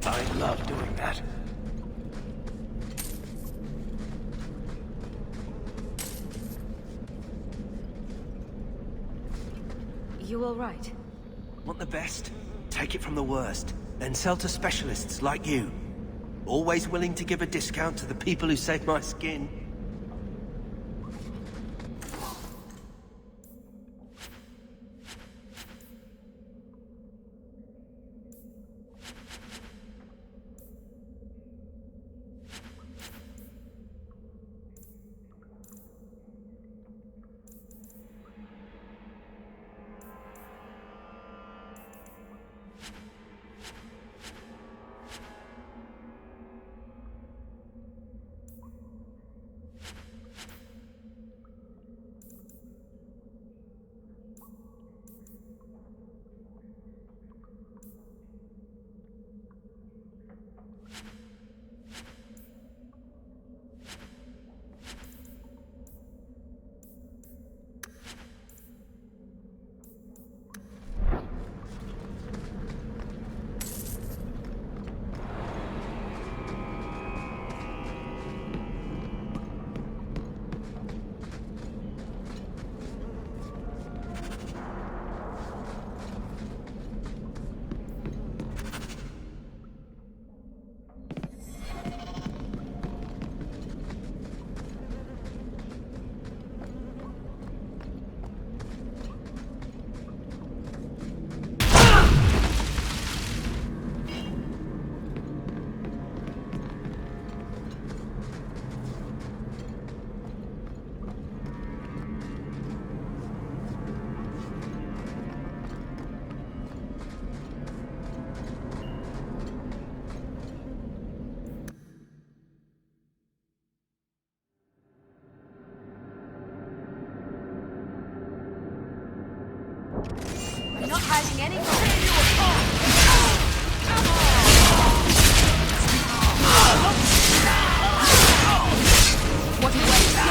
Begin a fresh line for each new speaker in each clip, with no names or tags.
I love doing that.
You all right?
Want the best? Take it from the worst. Then sell to specialists like you. Always willing to give a discount to the people who save my skin.
We're not hiding anymore. What are you waiting for?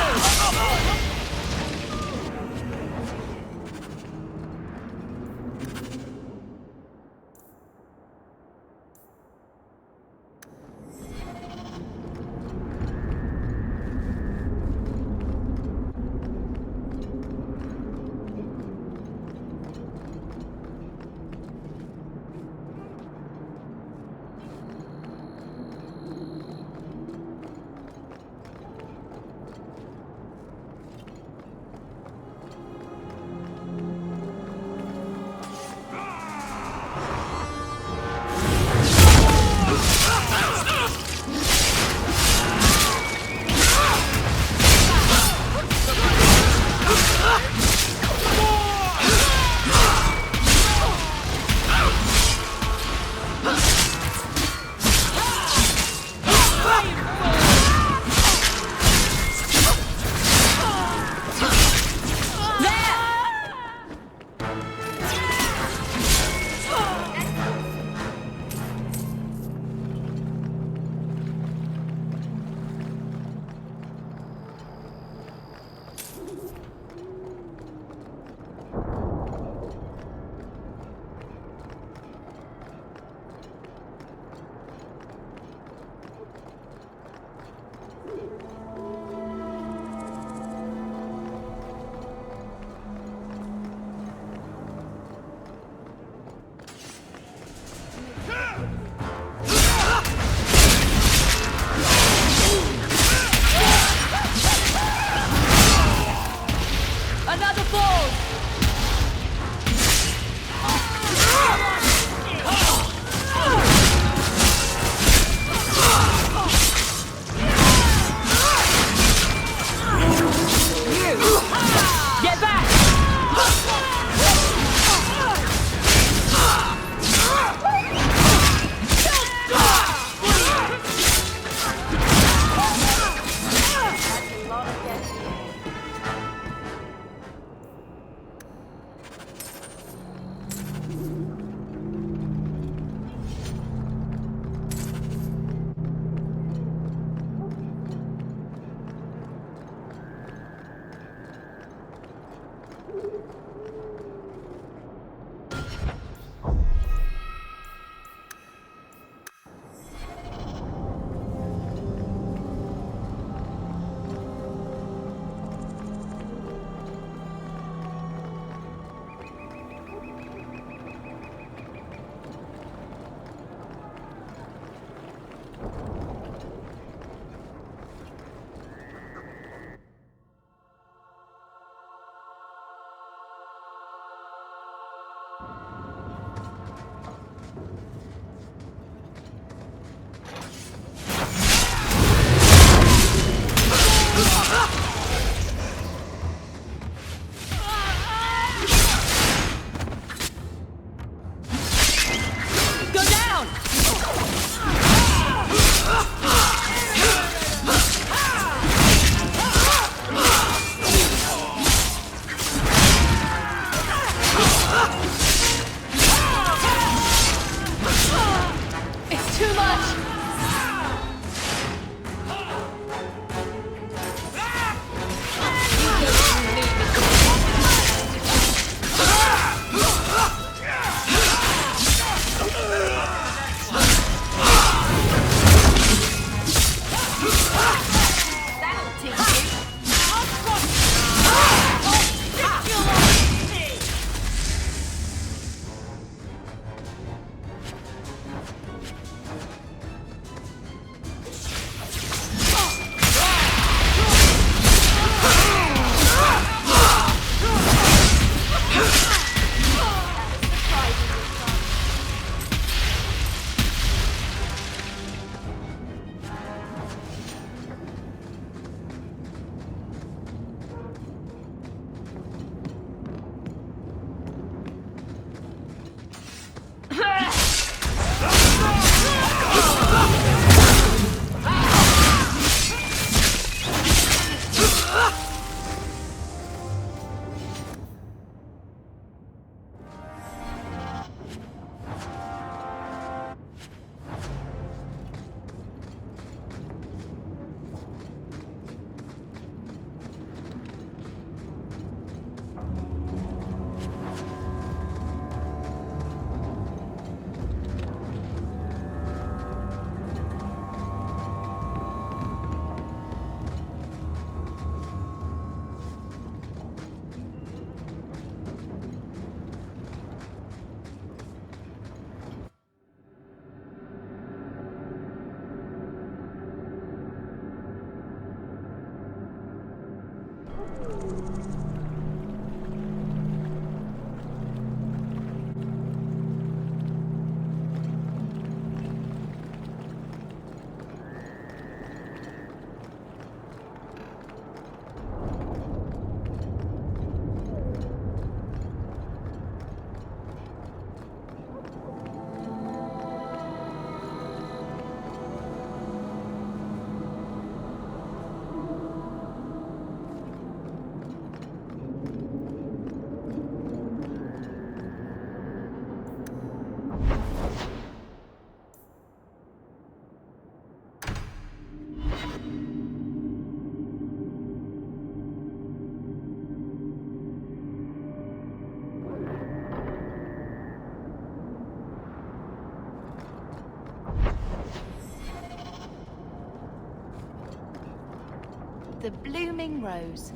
The Blooming Rose.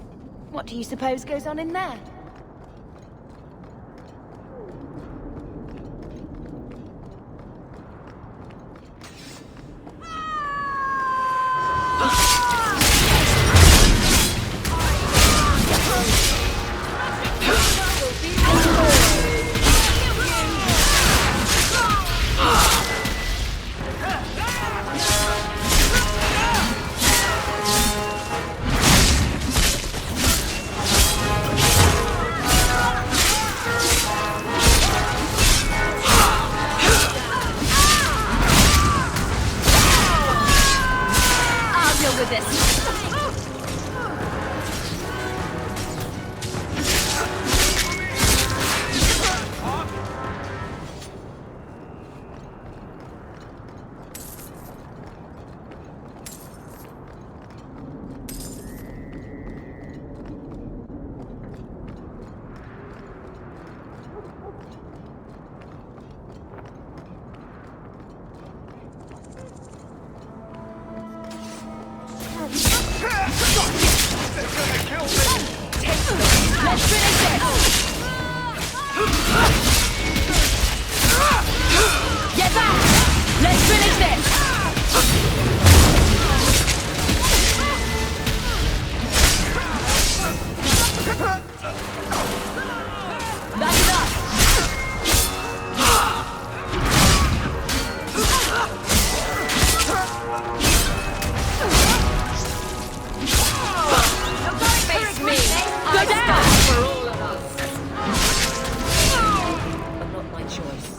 What do you suppose goes on in there? With this. Let's finish this! Get back! Let's finish this! Back it up! Face me! Go down! For all of us. But not my choice.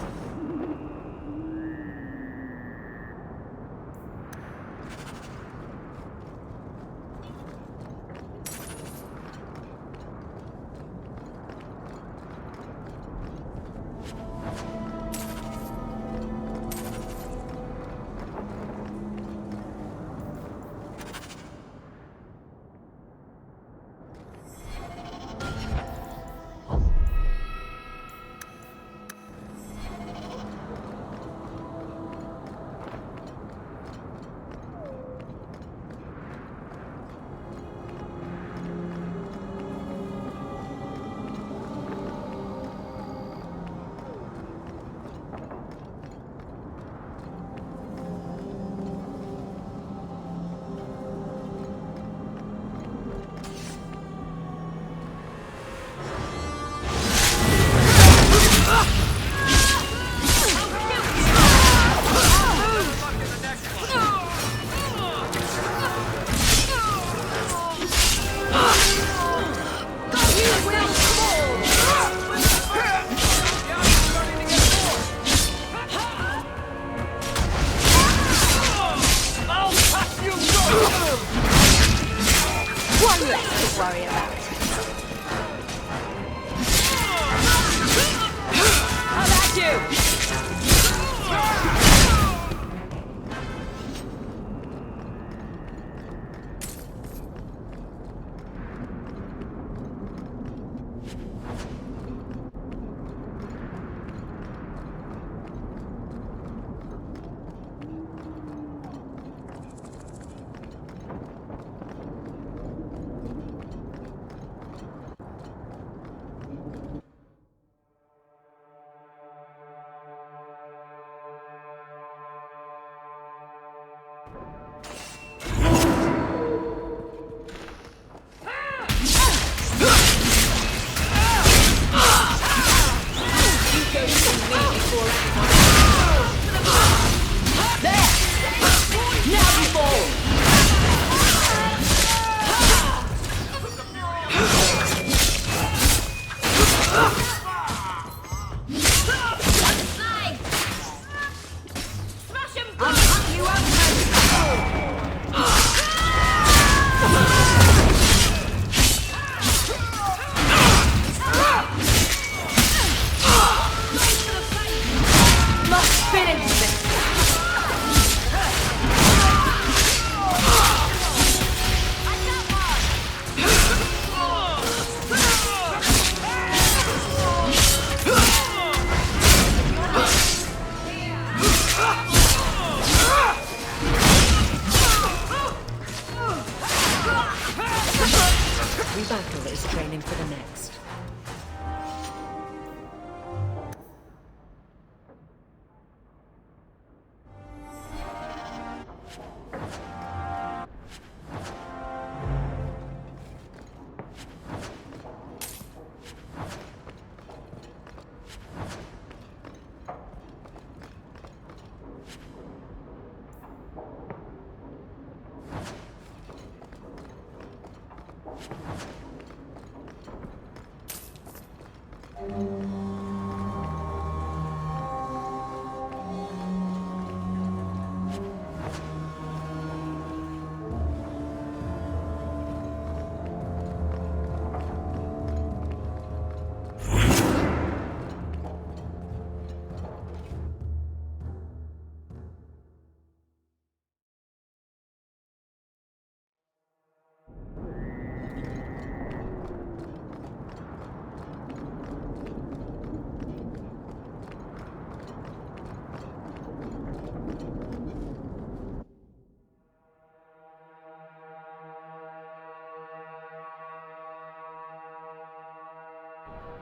One less to worry about. How about you?
Every battle is training for the next.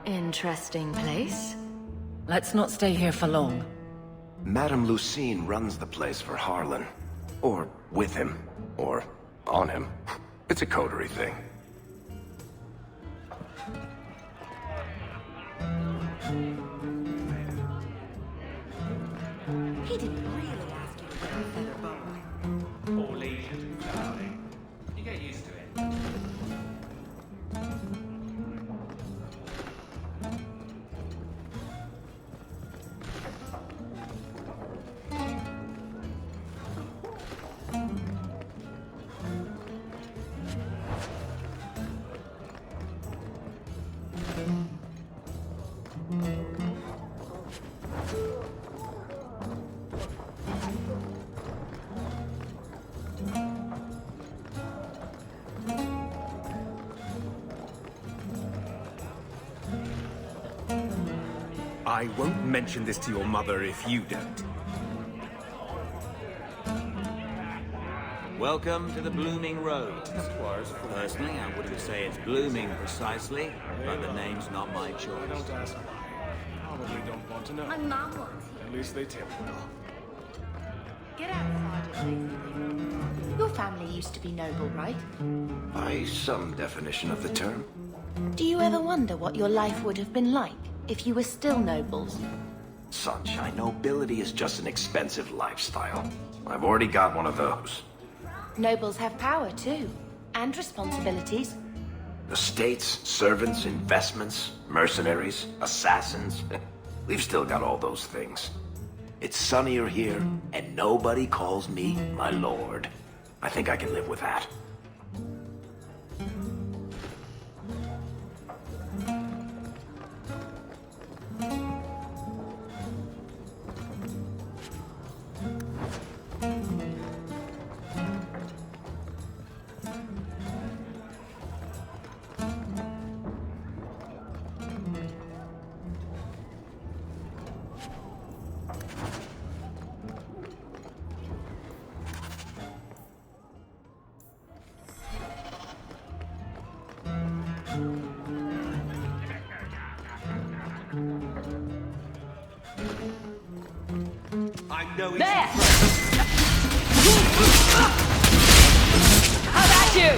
Interesting place. Let's not stay here for long.
Madame Lucine runs the place for Harlan. Or with him. Or on him. It's a coterie thing.
He didn't really ask you to wear a feather boa.
All Asian darling. You get used to it.
I won't mention this to your mother if you don't.
Welcome to the Blooming Road. Personally, I wouldn't say it's blooming precisely, but the name's not my choice.
Don't ask why. Probably don't want to know.
My mom wants you.
At least they tip well.
Get out, Sergeant. Your family used to be noble, right?
By some definition of the term.
Do you ever wonder what your life would have been like if you were still nobles?
Sunshine, nobility is just an expensive lifestyle. I've already got one of those.
Nobles have power too, and responsibilities.
Estates, servants, investments, mercenaries, assassins. We've still got all those things. It's sunnier here, and nobody calls me my lord. I think I can live with that.
I know
There! How about you?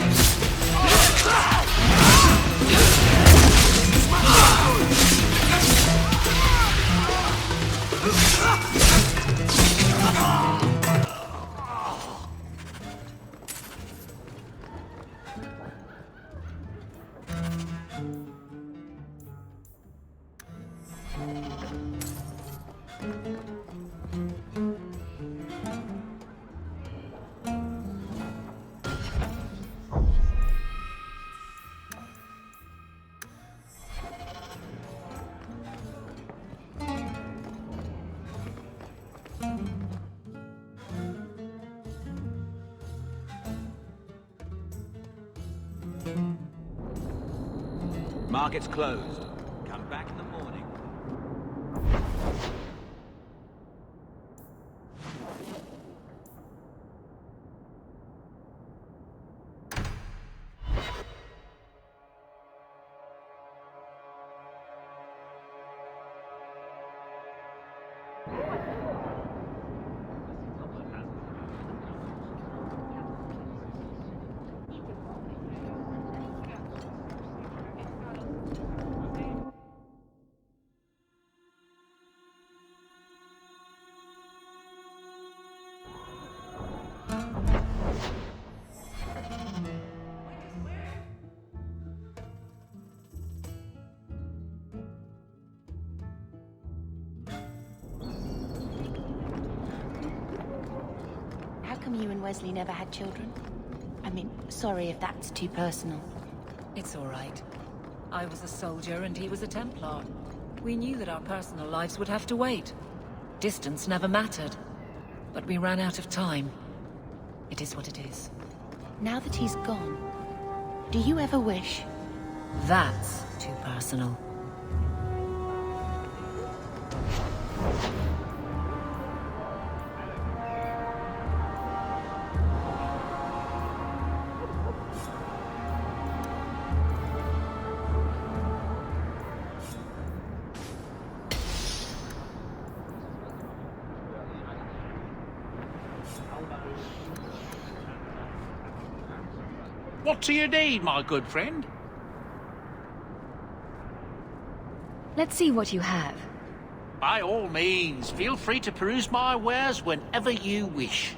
Market's closed. Come back in the morning.
come you and Wesley never had children? I mean, sorry if that's too personal.
It's all right. I was a soldier and he was a Templar. We knew that our personal lives would have to wait. Distance never mattered. But we ran out of time. It is what it is.
Now that he's gone, do you ever wish?
That's too personal.
What do you need, my good friend?
Let's see what you have.
By all means, feel free to peruse my wares whenever you wish.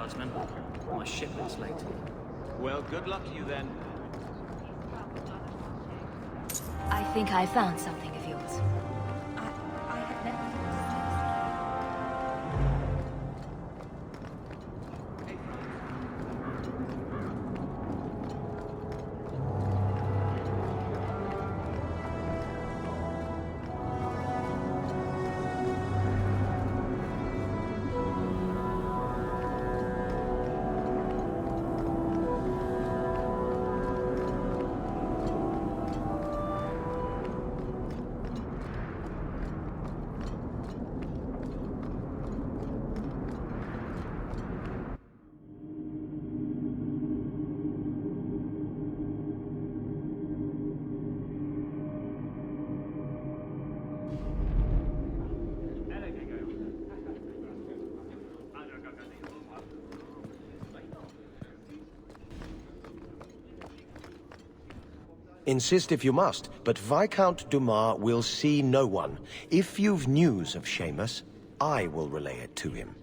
Guardsman. My shipment's late.
Well, good luck to you then.
I think I found something of yours.
I had never
Insist if you must, but Viscount Dumas will see no one. If you've news of Seamus, I will relay it to him.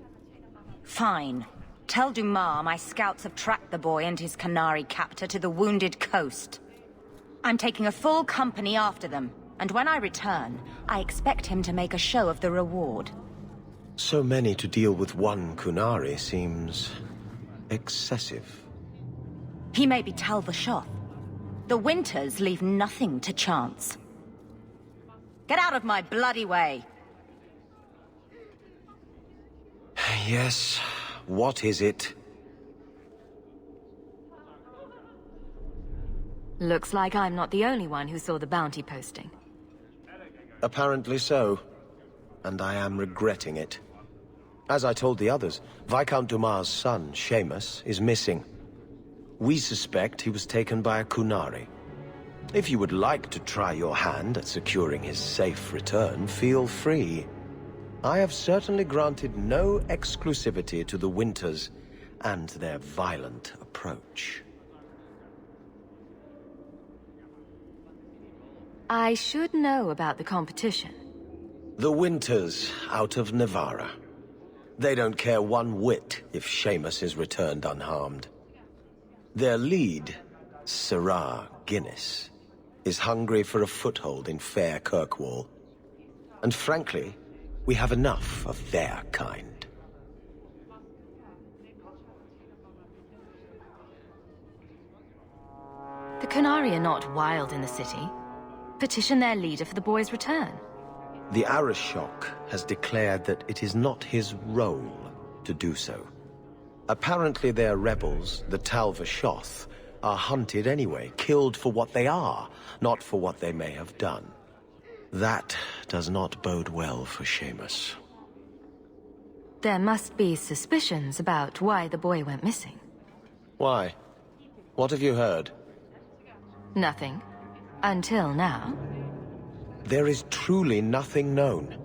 Fine. Tell Dumas my scouts have tracked the boy and his Canary captor to the Wounded Coast. I'm taking a full company after them, and when I return, I expect him to make a show of the reward.
So many to deal with one Kunari seems excessive.
He may be Tal Vashoth. The Winters leave nothing to chance. Get out of my bloody way!
Yes, what is it?
Looks like I'm not the only one who saw the bounty posting.
Apparently so, and I am regretting it. As I told the others, Viscount Dumas' son, Seamus, is missing. We suspect he was taken by a Kunari. If you would like to try your hand at securing his safe return, feel free. I have certainly granted no exclusivity to the Winters and their violent approach.
I should know about the competition.
The Winters out of Navarra. They don't care one whit if Seamus is returned unharmed. Their lead, Sirrah Guinness, is hungry for a foothold in fair Kirkwall. And frankly, we have enough of their kind.
The Kunari are not wild in the city. Petition their leader for the boy's return.
The Arishok has declared that it is not his role to do so. Apparently their rebels, the Tal Vashoth, are hunted anyway, killed for what they are, not for what they may have done. That does not bode well for Seamus.
There must be suspicions about why the boy went missing.
Why? What have you heard?
Nothing. Until now.
There is truly nothing known.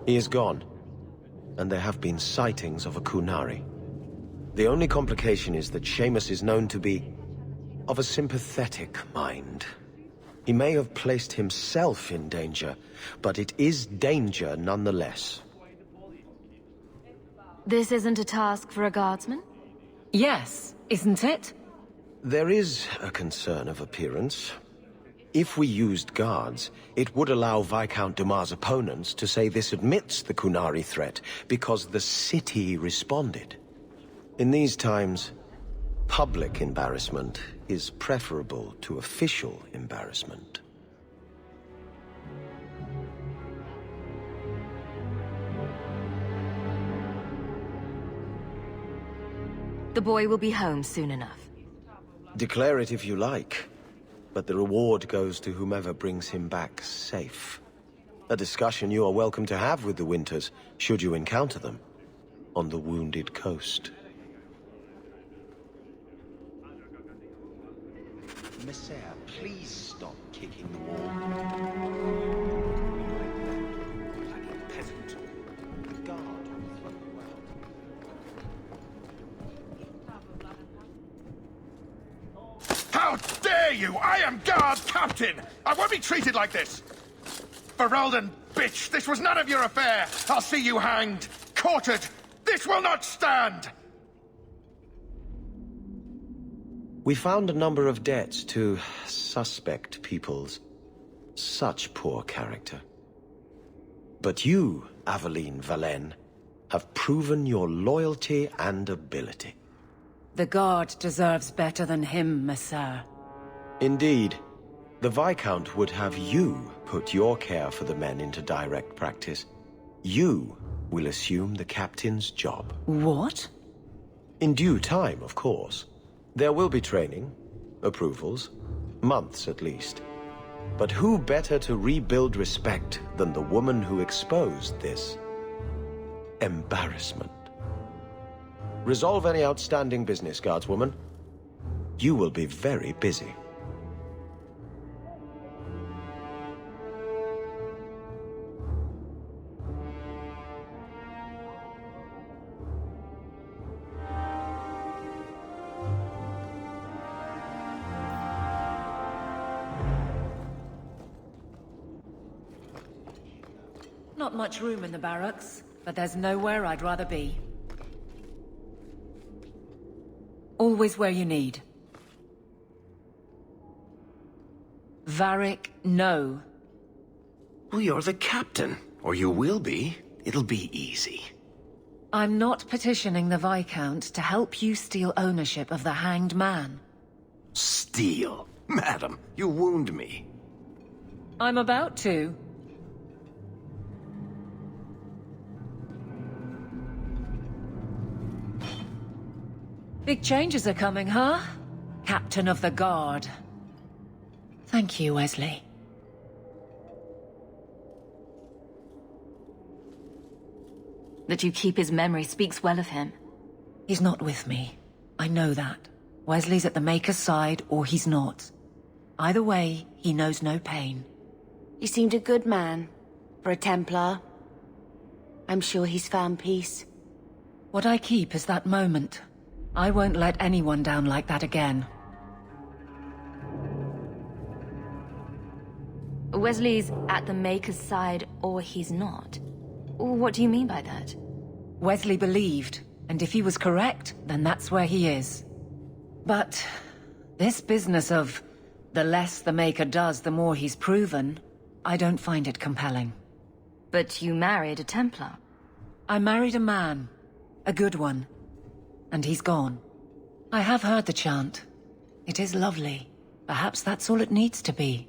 He is gone, and there have been sightings of a Kunari. The only complication is that Seamus is known to be of a sympathetic mind. He may have placed himself in danger, but it is danger nonetheless.
This isn't a task for a guardsman?
Yes, isn't it?
There is a concern of appearance. If we used guards, it would allow Viscount Dumas' opponents to say this admits the Kunari threat, because the city responded. In these times, public embarrassment is preferable to official embarrassment.
The boy will be home soon enough.
Declare it if you like, but the reward goes to whomever brings him back safe. A discussion you are welcome to have with the Winters, should you encounter them, on the Wounded Coast. Messiah, please stop kicking the wall. Peasant. The guard will throw you out.
How dare you! I am guard captain! I won't be treated like this! Ferelden, bitch, this was none of your affair! I'll see you hanged, quartered! This will not stand!
We found a number of debts to suspect peoples. Such poor character. But you, Aveline Valen, have proven your loyalty and ability.
The guard deserves better than him, Messire.
Indeed. The Viscount would have you put your care for the men into direct practice. You will assume the captain's job.
What?
In due time, of course. There will be training, approvals, months at least. But who better to rebuild respect than the woman who exposed this embarrassment? Resolve any outstanding business, guardswoman. You will be very busy.
Not much room in the barracks, but there's nowhere I'd rather be. Always where you need. Varric, no.
Well, you're the captain. Or you will be. It'll be easy.
I'm not petitioning the Viscount to help you steal ownership of the Hanged Man.
Steal? Madam, you wound me.
I'm about to. Big changes are coming, huh? Captain of the Guard. Thank you, Wesley.
That you keep his memory speaks well of him.
He's not with me. I know that. Wesley's at the Maker's side, or he's not. Either way, he knows no pain.
He seemed a good man. For a Templar. I'm sure he's found peace.
What I keep is that moment. I won't let anyone down like that again.
Wesley's at the Maker's side, or he's not. What do you mean by that?
Wesley believed, and if he was correct, then that's where he is. But this business of the less the Maker does, the more he's proven, I don't find it compelling.
But you married a Templar.
I married a man. A good one. And he's gone. I have heard the chant. It is lovely. Perhaps that's all it needs to be.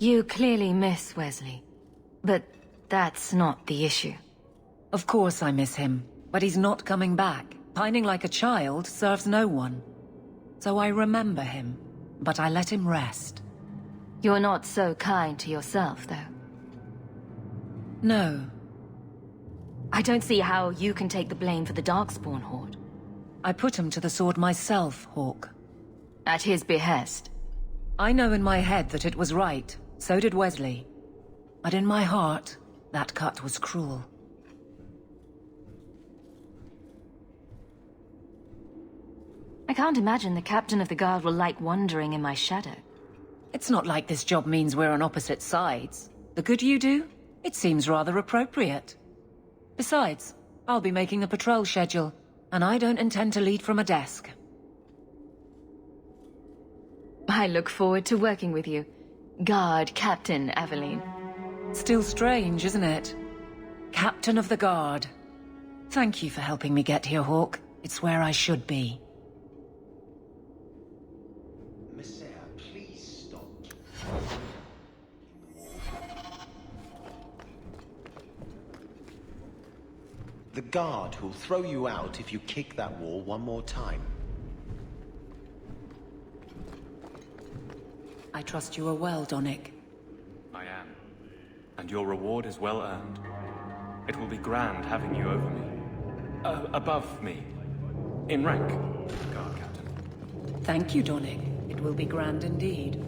You clearly miss Wesley. But that's not the issue.
Of course I miss him, but he's not coming back. Pining like a child serves no one. So I remember him, but I let him rest.
You're not so kind to yourself, though.
No.
I don't see how you can take the blame for the Darkspawn Horde.
I put him to the sword myself, Hawke.
At his behest.
I know in my head that it was right. So did Wesley. But in my heart, that cut was cruel.
I can't imagine the captain of the guard will like wandering in my shadow.
It's not like this job means we're on opposite sides. The good you do? It seems rather appropriate. Besides, I'll be making the patrol schedule, and I don't intend to lead from a desk.
I look forward to working with you. Guard Captain Aveline.
Still strange, isn't it? Captain of the Guard. Thank you for helping me get here, Hawke. It's where I should be.
Messiah, please stop. The guard who'll throw you out if you kick that wall one more time.
I trust you are well, Donnic.
I am. And your reward is well earned. It will be grand having you over me. Above me. In rank, Guard Captain.
Thank you, Donnic. It will be grand indeed.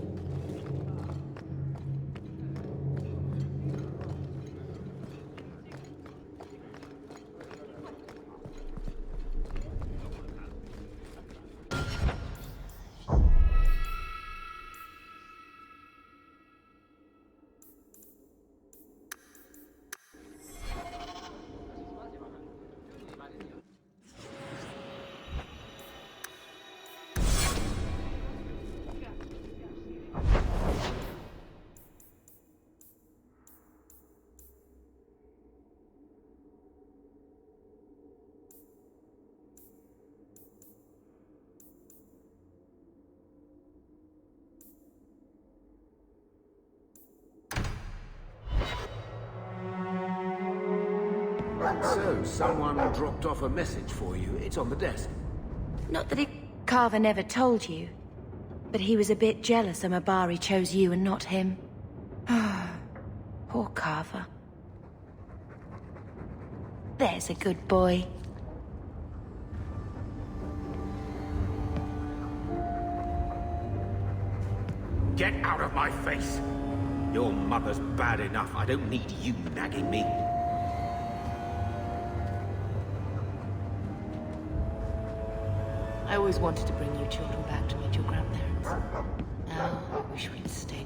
So, someone dropped off a message for you. It's on the desk.
Not that Carver never told you, but he was a bit jealous Amabari chose you and not him. Poor Carver. There's a good boy.
Get out of my face! Your mother's bad enough. I don't need you nagging me.
I always wanted to bring you children back to meet your grandparents. Now, I wish we'd stayed.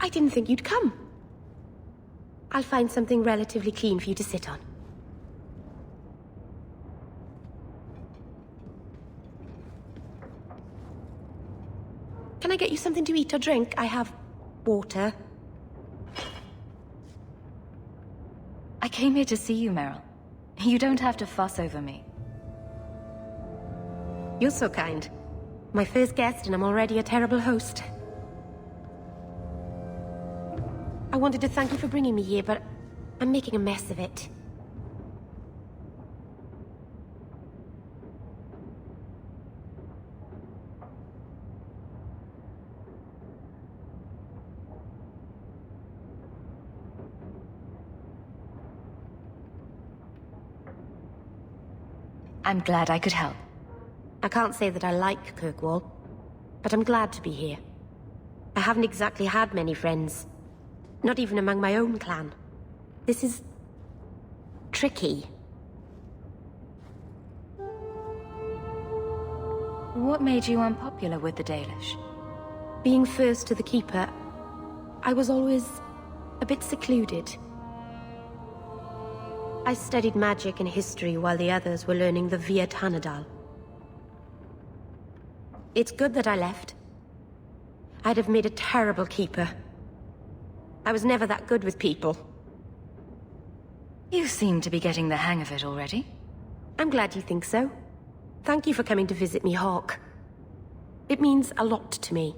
I didn't think you'd come. I'll find something relatively clean for you to sit on. Can I get you something to eat or drink? I have water.
I came here to see you, Meryl. You don't have to fuss over me.
You're so kind. My first guest, and I'm already a terrible host. I wanted to thank you for bringing me here, but I'm making a mess of it.
I'm glad I could help.
I can't say that I like Kirkwall, but I'm glad to be here. I haven't exactly had many friends. Not even among my own clan. This is... tricky.
What made you unpopular with the Dalish?
Being first to the Keeper, I was always a bit secluded. I studied magic and history while the others were learning the Via Tanadal. It's good that I left. I'd have made a terrible Keeper. I was never that good with people.
You seem to be getting the hang of it already.
I'm glad you think so. Thank you for coming to visit me, Hawke. It means a lot to me.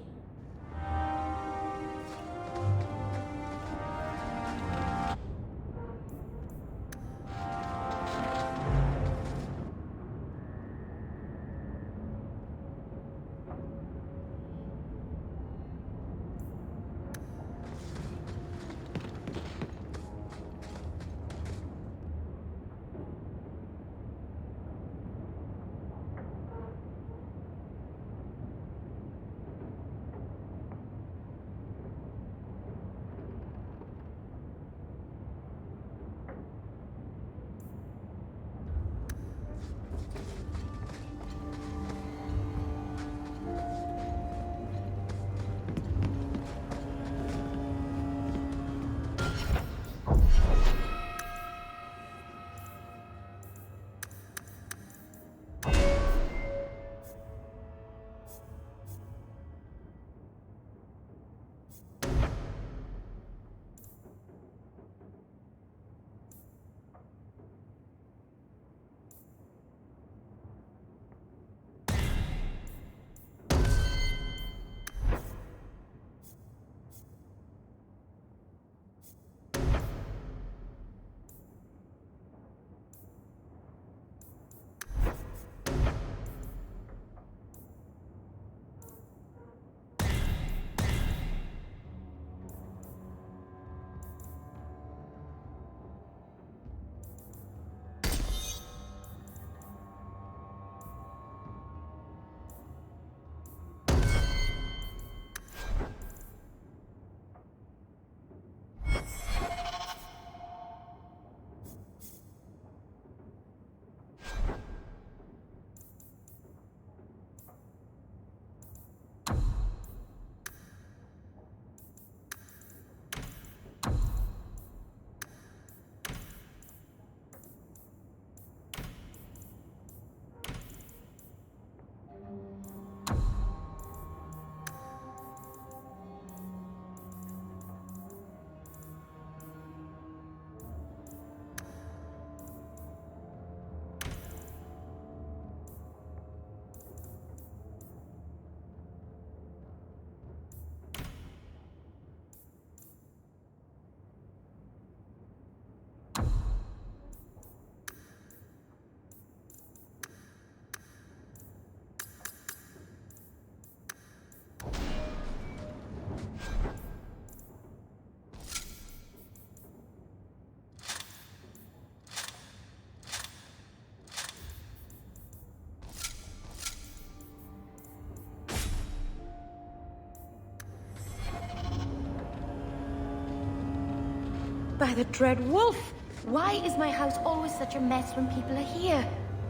By the dread wolf! Why is my house always such a mess when people are here?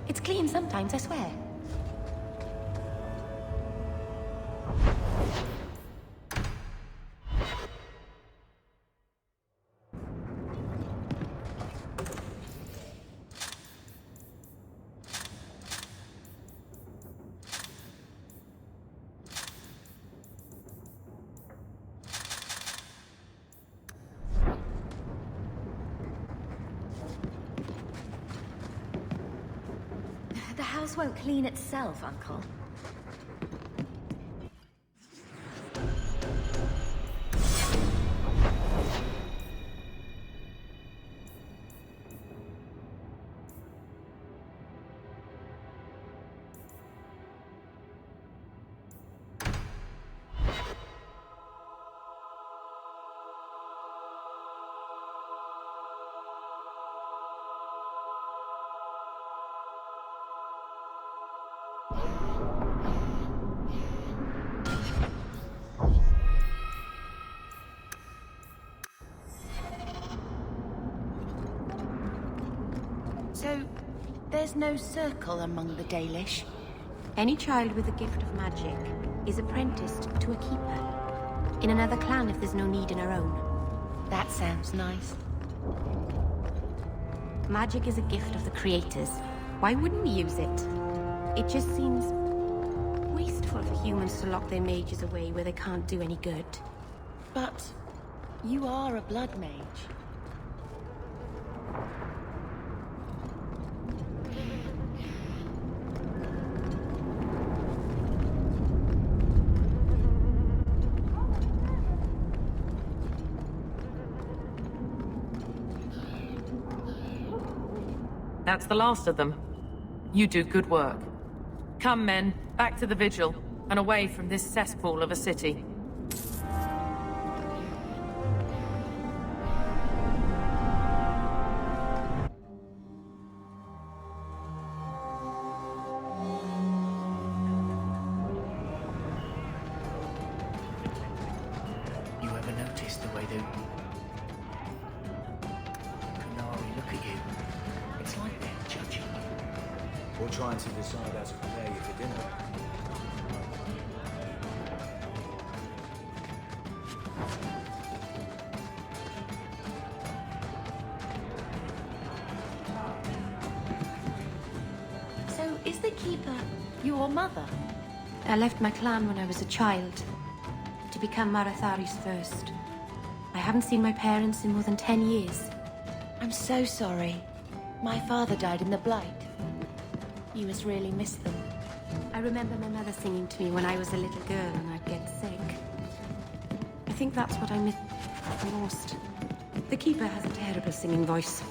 It's clean sometimes, I swear.
The house won't clean itself, Uncle.
So, there's no circle among the Dalish?
Any child with a gift of magic is apprenticed to a keeper. In another clan if there's no need in our own.
That sounds nice.
Magic is a gift of the creators. Why wouldn't we use it? It just seems wasteful for humans to lock their mages away where they can't do any good.
But you are a blood mage.
That's the last of them. You do good work. Come, men, back to the vigil, and away from this cesspool of a city.
You ever notice the way the Qunari look at you? It's like they're judging you.
Or trying to decide how to prepare you for dinner.
So, is the Keeper your mother?
I left my clan when I was a child, to become Marathari's first. I haven't seen my parents in more than 10 years.
I'm so sorry. My father died in the Blight. You must really miss them.
I remember my mother singing to me when I was a little girl and I'd get sick. I think that's what I miss most. The Keeper has a terrible singing voice.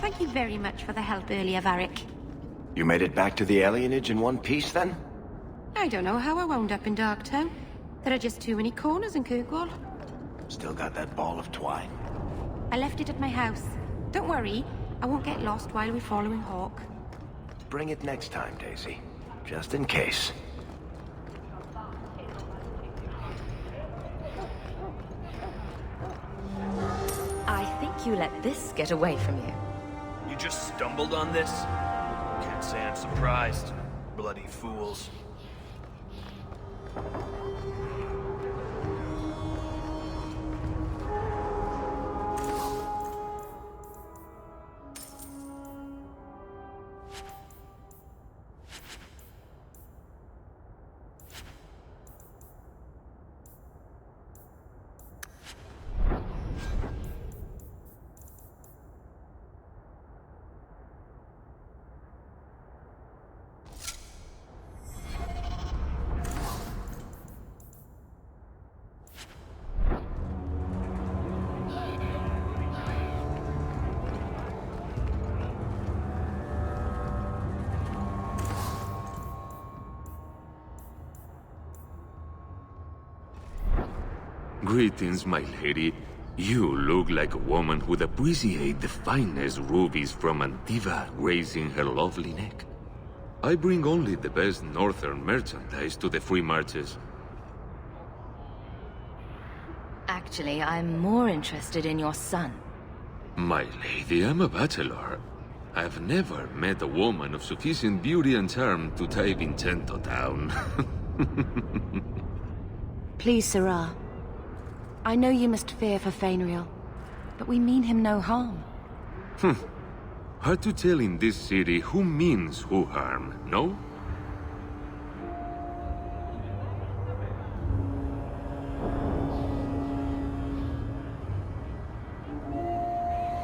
Thank you very much for the help earlier, Varric.
You made it back to the alienage in one piece, then?
I don't know how I wound up in Darktown. There are just too many corners in Kirkwall.
Still got that ball of twine.
I left it at my house. Don't worry, I won't get lost while we're following Hawke.
Bring it next time, Daisy. Just in case.
I think you let this get away from you.
You just stumbled on this? Can't say I'm surprised. Bloody fools.
Greetings, my lady. You look like a woman who'd appreciate the finest rubies from Antiva raising her lovely neck. I bring only the best northern merchandise to the free marches.
Actually, I'm more interested in your son.
My lady, I'm a bachelor. I've never met a woman of sufficient beauty and charm to tie Vincento down.
Please, Sirrah. I know you must fear for Fainriel, but we mean him no harm.
Hard to tell in this city who means who harm, no?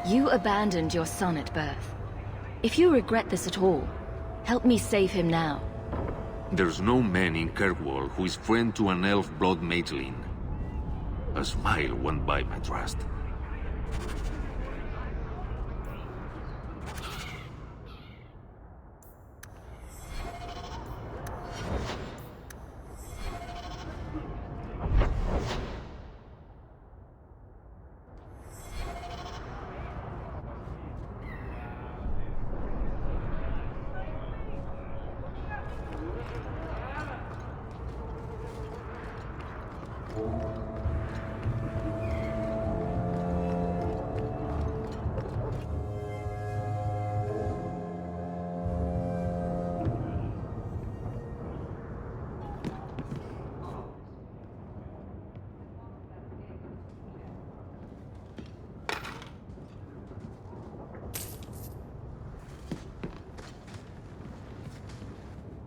You abandoned your son at birth. If you regret this at all, help me save him now.
There's no man in Kirkwall who is friend to an elf blood mageling. A smile won't buy my trust.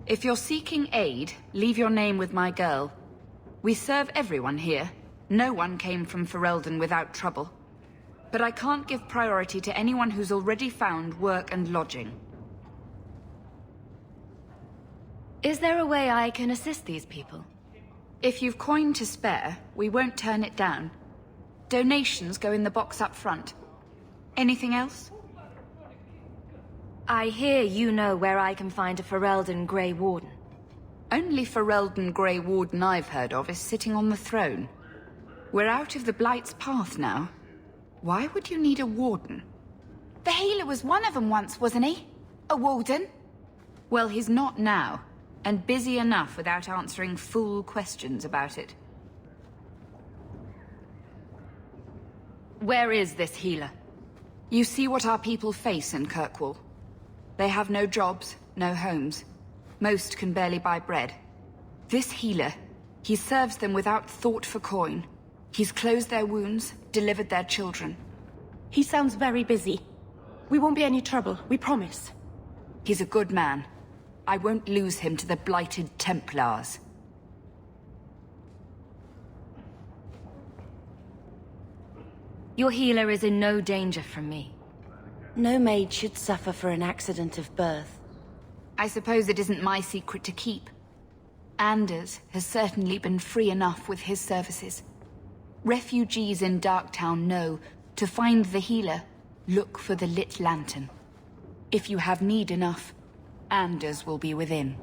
If you're seeking aid, leave your name with my girl. We serve everyone here. No one came from Ferelden without trouble. But I can't give priority to anyone who's already found work and lodging.
Is there a way I can assist these people?
If you've coin to spare, we won't turn it down. Donations go in the box up front. Anything else?
I hear you know where I can find a Ferelden Grey Warden.
Only Ferelden Grey Warden I've heard of is sitting on the throne. We're out of the Blight's path now. Why would you need a warden?
The healer was one of them once, wasn't he? A warden?
Well, he's not now, and busy enough without answering fool questions about it.
Where is this healer?
You see what our people face in Kirkwall. They have no jobs, no homes. Most can barely buy bread. This healer, he serves them without thought for coin. He's closed their wounds, delivered their children.
He sounds very busy. We won't be any trouble, we promise.
He's a good man. I won't lose him to the blighted Templars.
Your healer is in no danger from me.
No maid should suffer for an accident of birth.
I suppose it isn't my secret to keep. Anders has certainly been free enough with his services. Refugees in Darktown know, to find the healer, look for the lit lantern. If you have need enough, Anders will be within.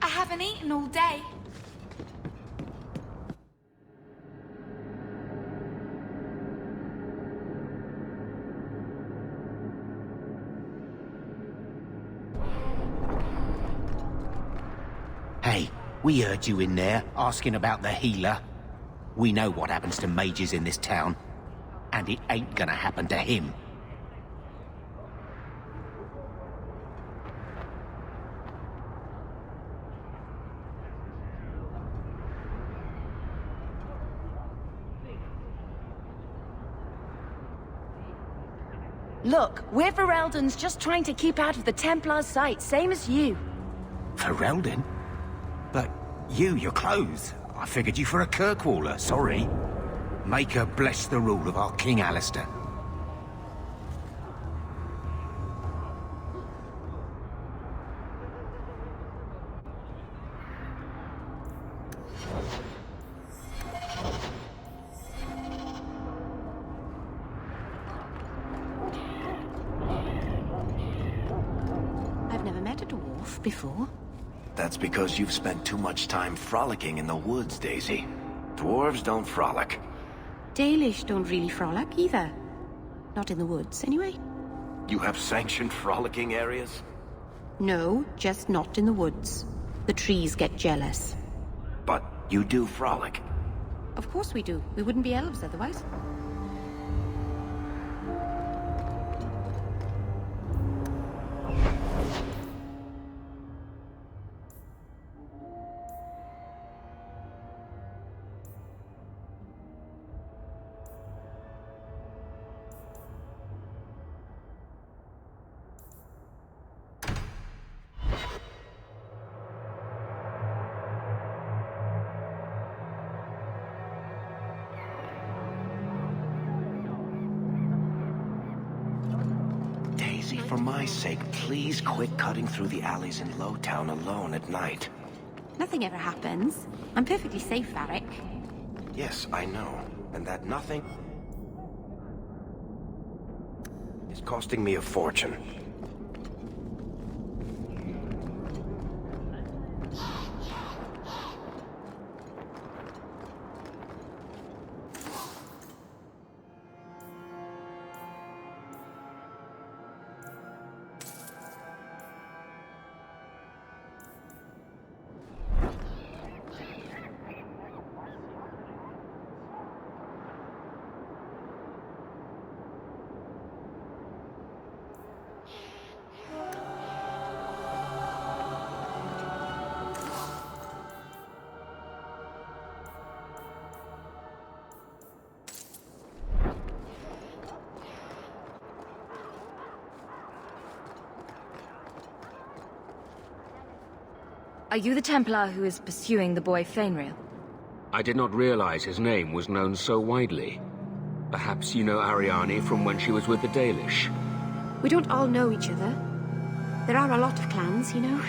I haven't eaten all day.
Hey, we heard you in there, asking about the healer. We know what happens to mages in this town, and it ain't gonna happen to him.
Look, we're Ferelden's just trying to keep out of the Templar's sight, same as you.
Ferelden? But you're clothes. I figured you for a Kirkwaller, sorry. Make her bless the rule of our King Alistair.
off before?
That's because you've spent too much time frolicking in the woods, Daisy. Dwarves don't frolic.
Dalish don't really frolic either. Not in the woods, anyway.
You have sanctioned frolicking areas?
No, just not in the woods. The trees get jealous.
But you do frolic.
Of course we do. We wouldn't be elves otherwise.
For my sake, please quit cutting through the alleys in Lowtown alone at night.
Nothing ever happens. I'm perfectly safe, Varric.
Yes, I know. And that nothing is costing me a fortune.
Are you the Templar who is pursuing the boy Fainrail?
I did not realize his name was known so widely. Perhaps you know Ariane from when she was with the Dalish.
We don't all know each other. There are a lot of clans, you know.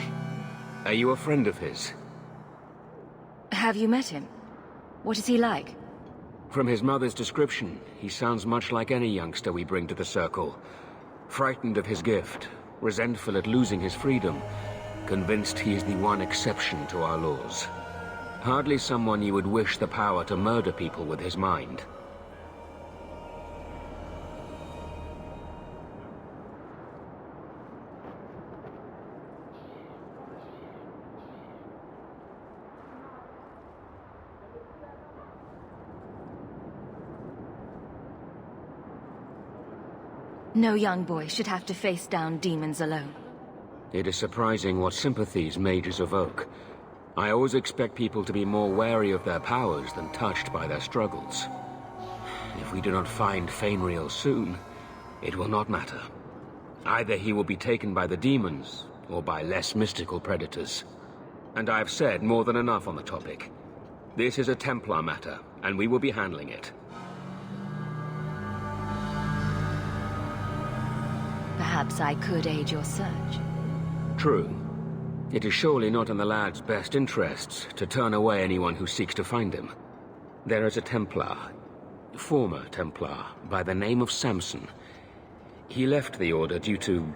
Are you a friend of his?
Have you met him? What is he like?
From his mother's description, he sounds much like any youngster we bring to the Circle. Frightened of his gift, resentful at losing his freedom, convinced he is the one exception to our laws. Hardly someone you would wish the power to murder people with his mind.
No young boy should have to face down demons alone.
It is surprising what sympathies mages evoke. I always expect people to be more wary of their powers than touched by their struggles. If we do not find Fainrail soon, it will not matter. Either he will be taken by the demons, or by less mystical predators. And I have said more than enough on the topic. This is a Templar matter, and we will be handling it.
Perhaps I could aid your search.
True. It is surely not in the lad's best interests to turn away anyone who seeks to find him. There is a Templar, former Templar, by the name of Samson. He left the Order due to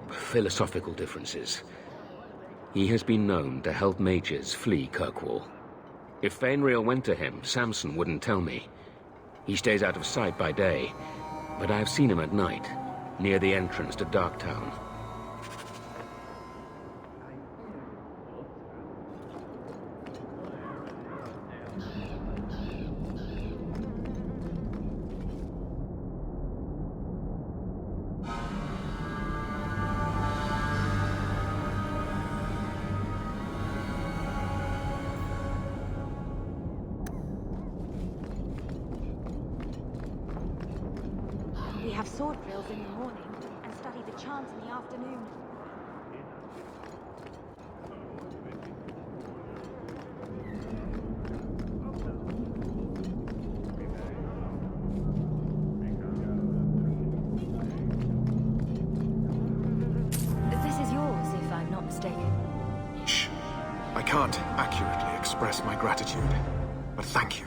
philosophical differences. He has been known to help mages flee Kirkwall. If Fainrail went to him, Samson wouldn't tell me. He stays out of sight by day, but I have seen him at night, near the entrance to Darktown.
We have sword drills in the morning and study the chants in the afternoon.
This is yours, if I'm not mistaken.
Shh. I can't accurately express my gratitude, but thank you.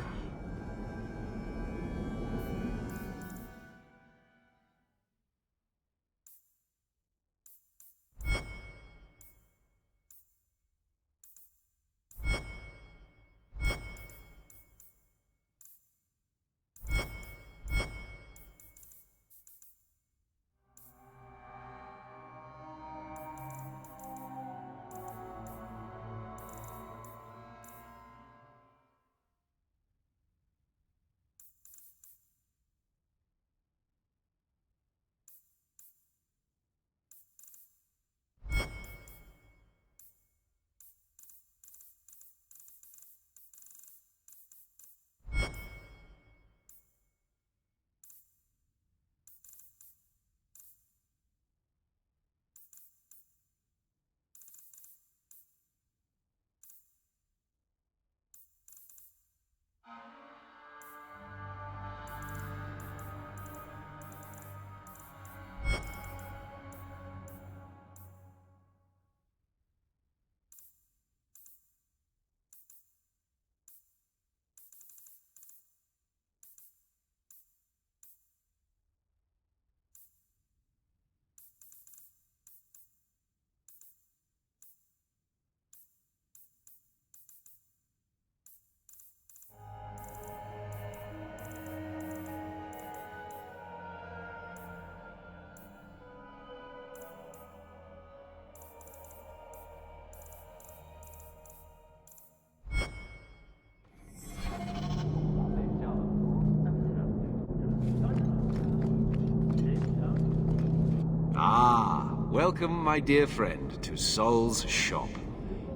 welcome, my dear friend, to Sol's shop.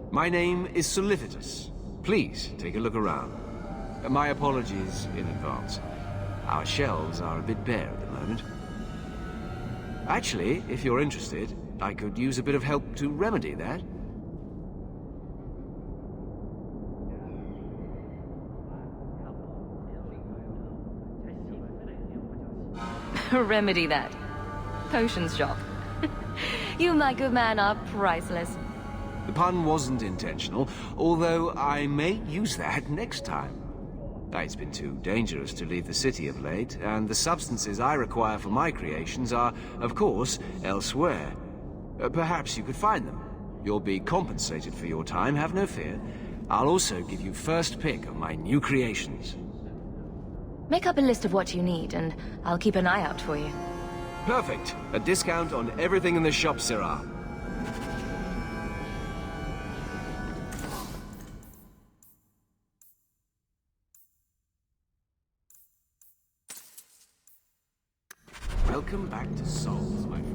My name is Solivitus. Please take a look around. My apologies in advance. Our shelves are a bit bare at the moment. Actually, if you're interested, I could use a bit of help to remedy that.
Remedy that. Potions shop. You, my good man, are priceless.
The pun wasn't intentional, although I may use that next time. It's been too dangerous to leave the city of late, and the substances I require for my creations are, of course, elsewhere. Perhaps you could find them. You'll be compensated for your time, have no fear. I'll also give you first pick of my new creations.
Make up a list of what you need, and I'll keep an eye out for you.
Perfect. A discount on everything in the shop, Sirrah. Welcome back to Sol's, my friend.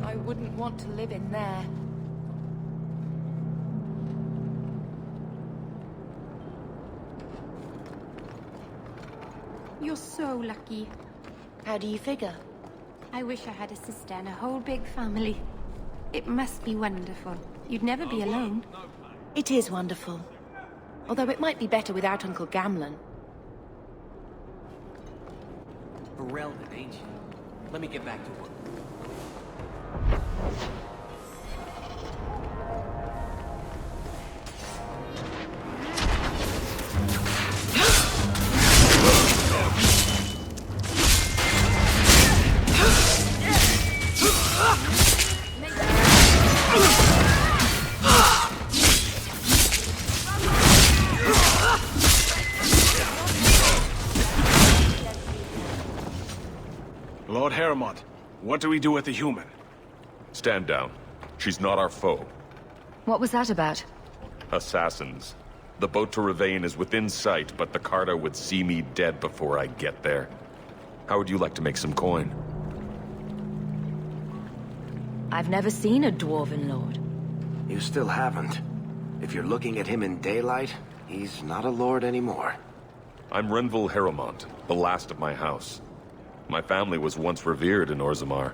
I wouldn't want to live in there.
You're so lucky.
How do you figure?
I wish I had a sister and a whole big family. It must be wonderful. You'd never be alone.
It is wonderful. Although it might be better without Uncle Gamlen.
Ferelden, ain't you? Let me get back to work.
Lord Heremont, what do we do with the human?
Stand down. She's not our foe.
What was that about?
Assassins. The boat to Rivain is within sight, but the Carter would see me dead before I get there. How would you like to make some coin?
I've never seen a Dwarven Lord.
You still haven't. If you're looking at him in daylight, he's not a lord anymore.
I'm Renville Heremont, the last of my house. My family was once revered in Orzammar.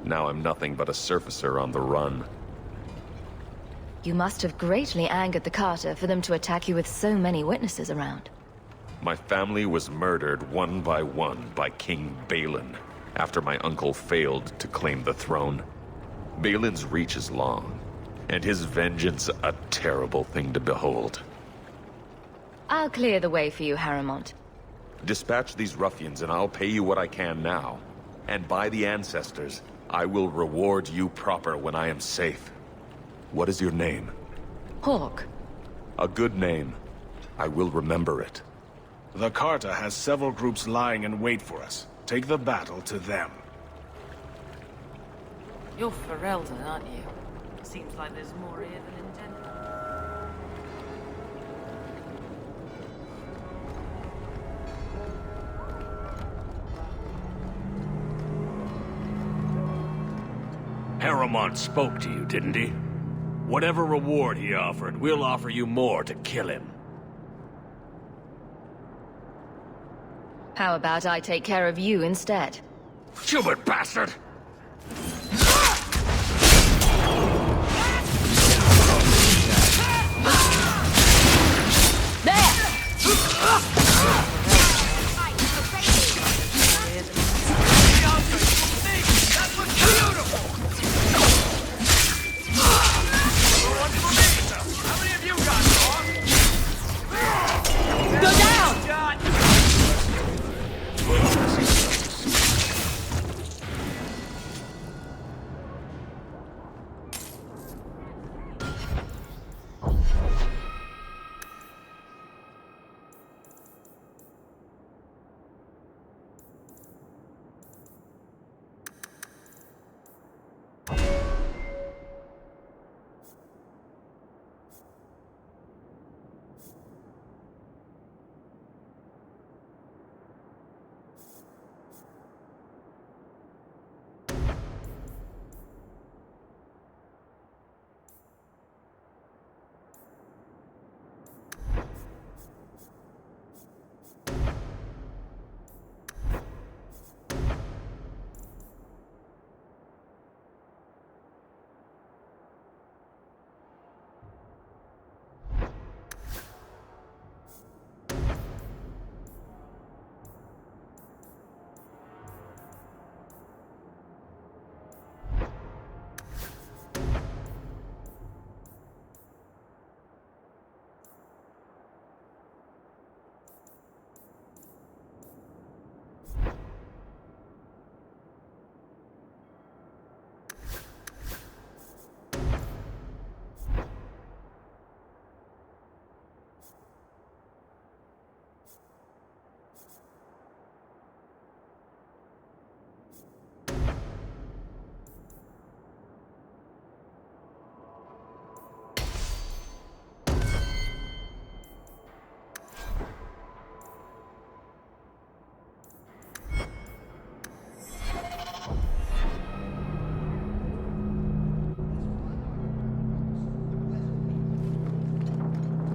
Now I'm nothing but a surfacer on the run.
You must have greatly angered the Carter for them to attack you with so many witnesses around.
My family was murdered one by King Balin, after my uncle failed to claim the throne. Balin's reach is long, and his vengeance a terrible thing to behold.
I'll clear the way for you, Heremont.
Dispatch these ruffians and I'll pay you what I can now. And by the ancestors, I will reward you proper when I am safe. What is your name?
Hawke.
A good name. I will remember it.
The Carter has several groups lying in wait for us. Take the battle to them.
You're Ferelden, aren't you? Seems like there's more here than intended.
Harrowmont spoke to you, didn't he? Whatever reward he offered, we'll offer you more to kill him.
How about I take care of you instead?
Stupid bastard!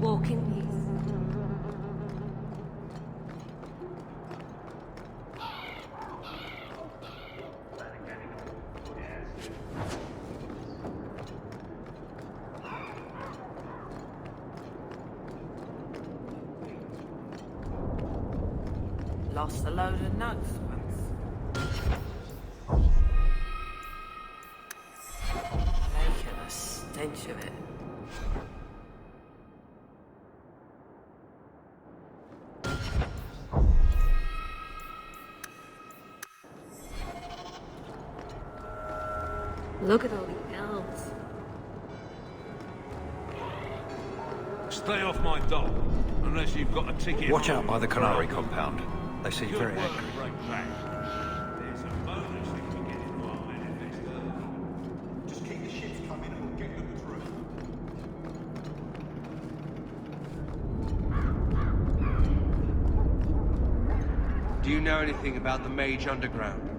Walk in peace.
Lost a load of nuts once. Making a stench of it.
Look at all the elves.
Stay off my dock, unless you've got a ticket.
Watch out by the Canary compound. They seem very angry.
There's a bonus if we get into our benefits. Just keep the ships coming and we'll get them through.
Do you know anything about the Mage Underground?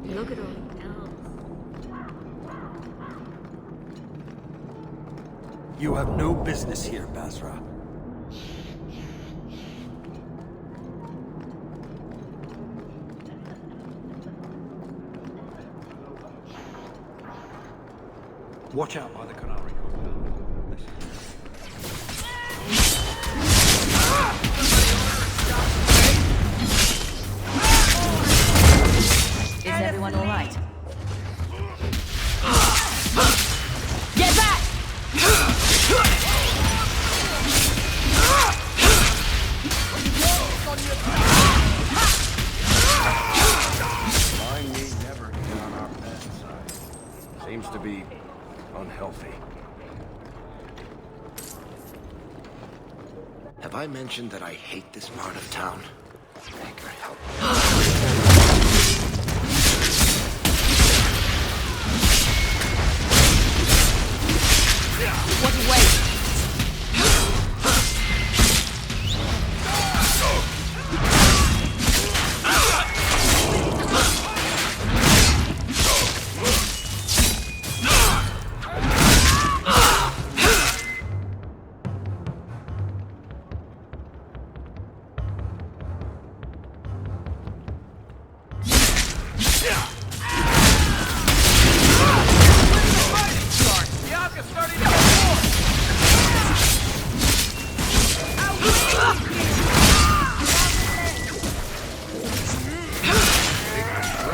Look at all the elves.
You have no business here, Basra. Watch out by the Canary compound.
Is everyone all right? Get back!
Mine need never get on our bad side. Seems to be unhealthy.
Have I mentioned that I hate this part of town? Maker, help.
What a waste!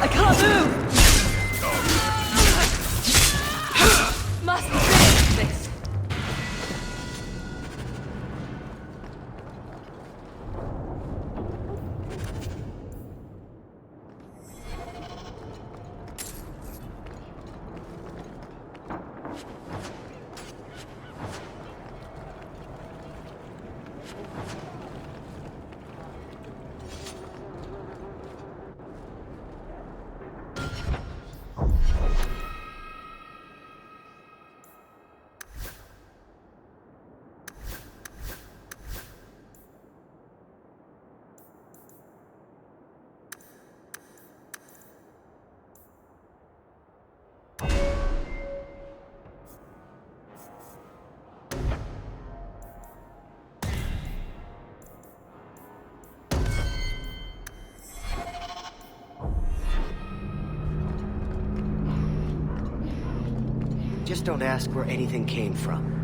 I can't move! Must finish this.
Just don't ask where anything came from.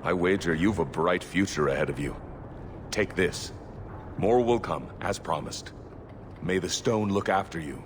I wager you've a bright future ahead of you. Take this. More will come, as promised. May the stone look after you.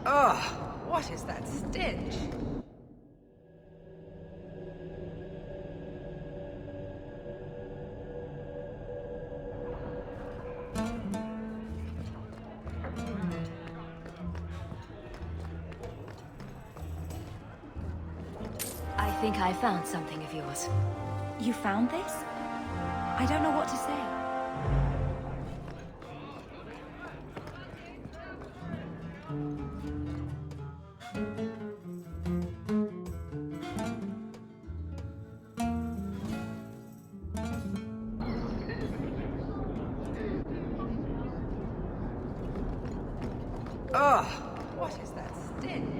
Ugh, what is that stench?
think I found something of yours.
You found this? I don't know what to say.
Ugh! What is that stench?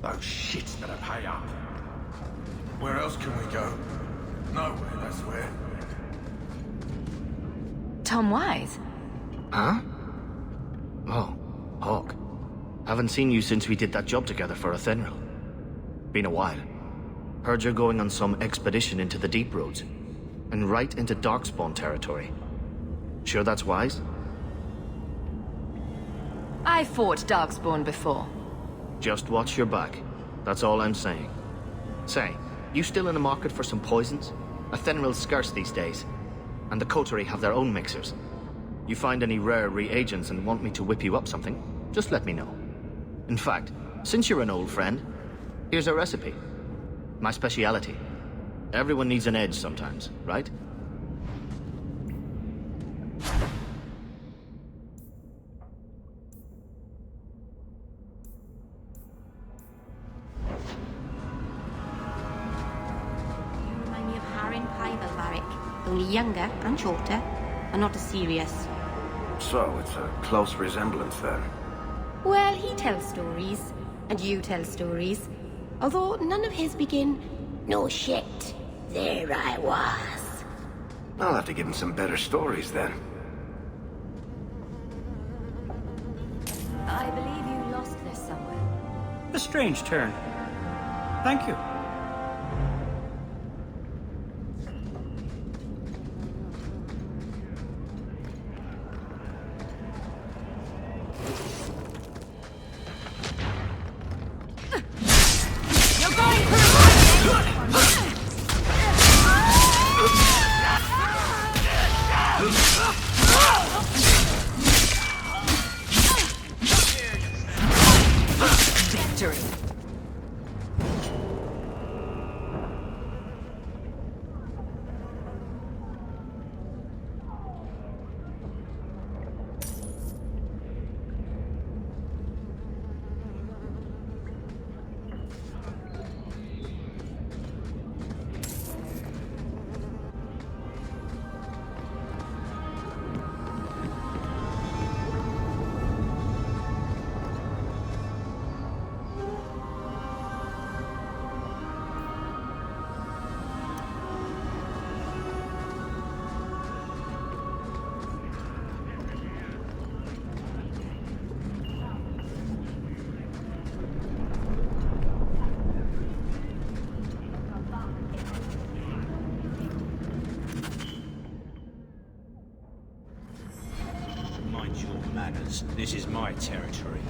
Those shits better pay up. Where else can we go? Nowhere, that's where.
Tom Wise?
Huh? Oh, Hawk. Haven't seen you since we did that job together for Athenril. Been a while. Heard you're going on some expedition into the Deep Roads. And right into Darkspawn territory. Sure that's wise?
I fought Darkspawn before.
Just watch your back. That's all I'm saying. Say, you still in the market for some poisons? Athenril's scarce these days. And the Coterie have their own mixers. You find any rare reagents and want me to whip you up something, just let me know. In fact, since you're an old friend, here's a recipe. My speciality. Everyone needs an edge sometimes, right?
You remind me of Harin Pyvel, Varric. Only younger and shorter, and not as serious.
So, it's a close resemblance then.
Well, he tells stories, and you tell stories. Although none of his begin, "No shit, there I was."
I'll have to give him some better stories then.
I believe you lost this somewhere.
A strange turn. Thank you.
This is my territory.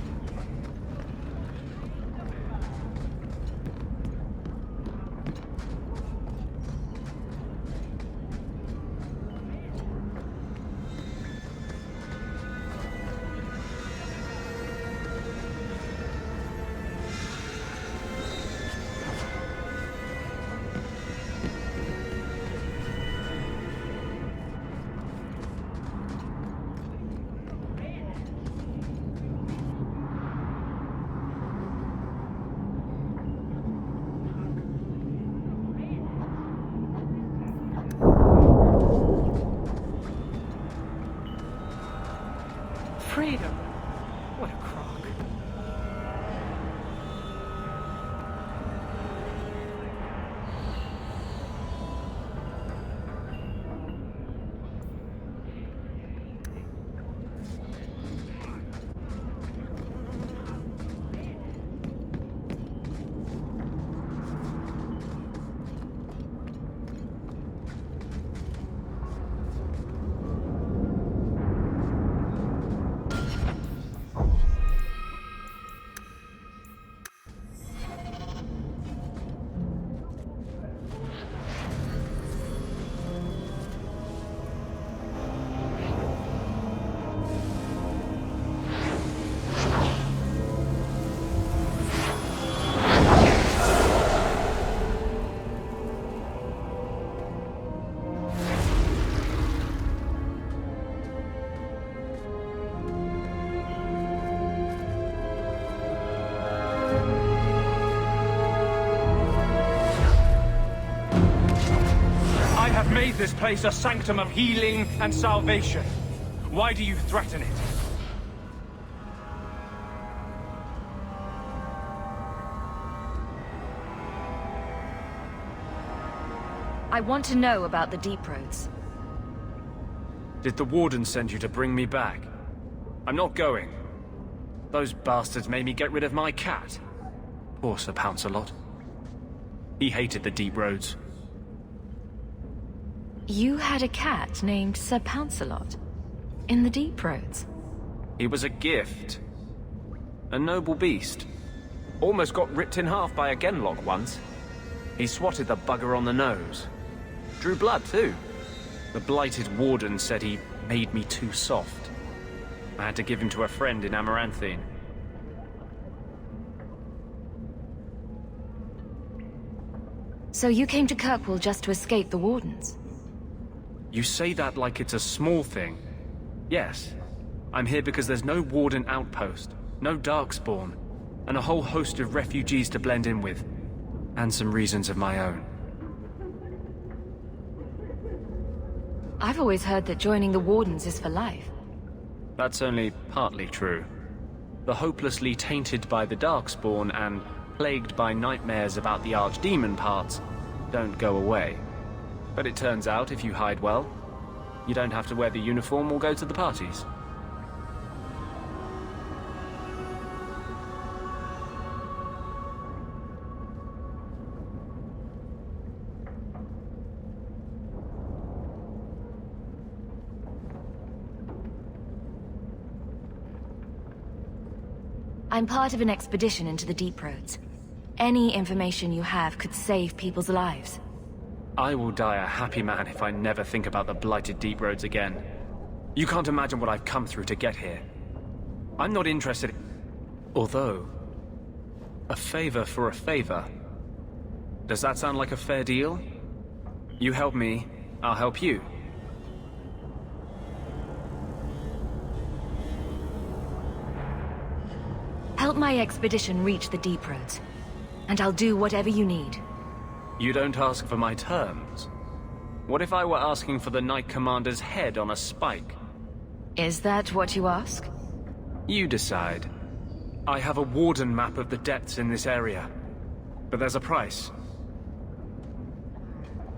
have made this place a sanctum of healing and salvation. Why do you threaten it?
I want to know about the Deep Roads.
Did the Warden send you to bring me back? I'm not going. Those bastards made me get rid of my cat. Poor Sir Pouncelot. He hated the Deep Roads.
You had a cat named Sir Pouncelot in the Deep Roads.
He was a gift. A noble beast. Almost got ripped in half by a Genlock once. He swatted the bugger on the nose. Drew blood, too. The blighted Warden said he made me too soft. I had to give him to a friend in Amaranthine.
So you came to Kirkwall just to escape the Wardens?
You say that like it's a small thing. Yes. I'm here because there's no Warden outpost, no Darkspawn, and a whole host of refugees to blend in with. And some reasons of my own.
I've always heard that joining the Wardens is for life.
That's only partly true. The hopelessly tainted by the Darkspawn and plagued by nightmares about the Archdemon parts don't go away. But it turns out if you hide well, you don't have to wear the uniform or go to the parties.
I'm part of an expedition into the Deep Roads. Any information you have could save people's lives.
I will die a happy man if I never think about the blighted Deep Roads again. You can't imagine what I've come through to get here. I'm not interested in... Although... a favor for a favor. Does that sound like a fair deal? You help me, I'll help you.
Help my expedition reach the Deep Roads, and I'll do whatever you need.
You don't ask for my terms. What if I were asking for the Knight Commander's head on a spike?
Is that what you ask?
You decide. I have a Warden map of the depths in this area, but there's a price.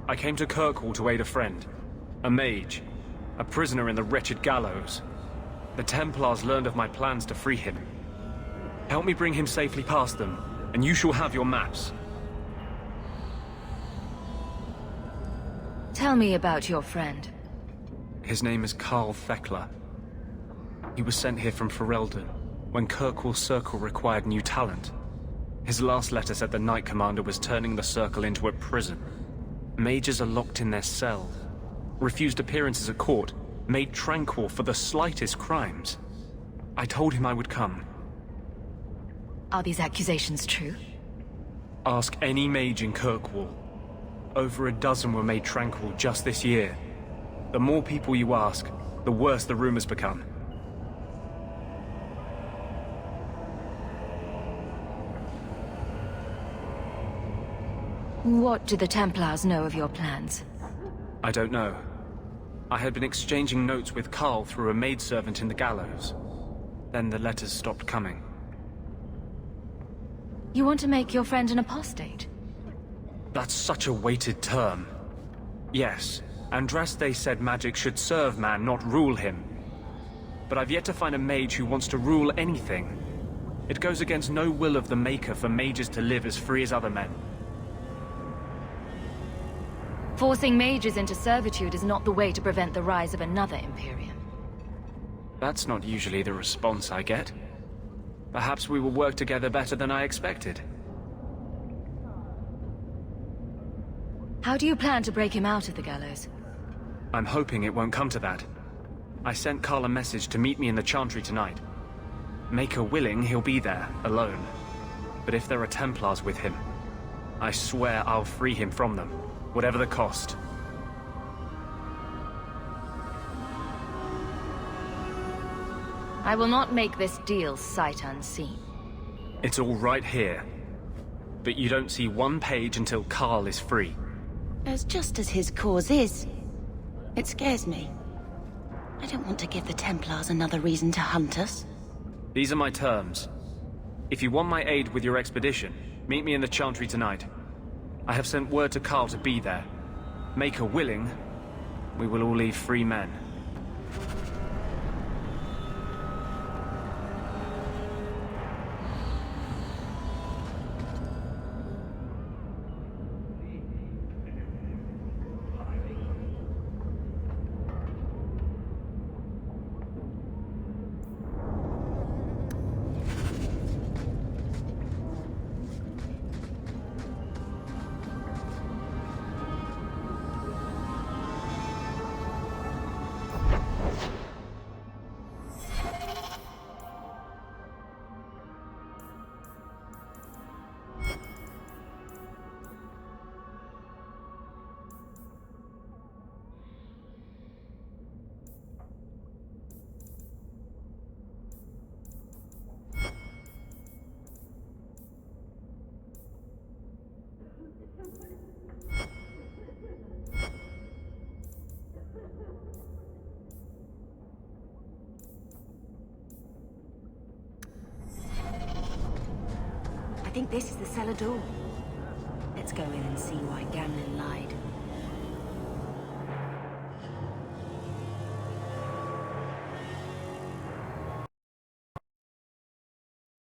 I came to Kirkwall to aid a friend, a mage, a prisoner in the wretched gallows. The Templars learned of my plans to free him. Help me bring him safely past them, and you shall have your maps.
Tell me about your friend.
His name is Karl Thekla. He was sent here from Ferelden, when Kirkwall Circle required new talent. His last letter said the Knight Commander was turning the Circle into a prison. Mages are locked in their cells, refused appearances at court, made tranquil for the slightest crimes. I told him I would come.
Are these accusations true?
Ask any mage in Kirkwall. Over a dozen were made tranquil just this year. The more people you ask, the worse the rumors become.
What do the Templars know of your plans?
I don't know. I had been exchanging notes with Karl through a maidservant in the gallows. Then the letters stopped coming.
You want to make your friend an apostate?
That's such a weighted term. Yes, Andraste said magic should serve man, not rule him. But I've yet to find a mage who wants to rule anything. It goes against no will of the Maker for mages to live as free as other men.
Forcing mages into servitude is not the way to prevent the rise of another Imperium.
That's not usually the response I get. Perhaps we will work together better than I expected.
How do you plan to break him out of the gallows?
I'm hoping it won't come to that. I sent Karl a message to meet me in the Chantry tonight. Maker willing, he'll be there, alone. But if there are Templars with him, I swear I'll free him from them, whatever the cost.
I will not make this deal sight unseen.
It's all right here. But you don't see one page until Karl is free.
As just as his cause is, it scares me. I don't want to give the Templars another reason to hunt us.
These are my terms. If you want my aid with your expedition, meet me in the Chantry tonight. I have sent word to Carl to be there. Make her willing, we will all leave free men.
I think this is the cellar door. Let's go in and see why Gamlen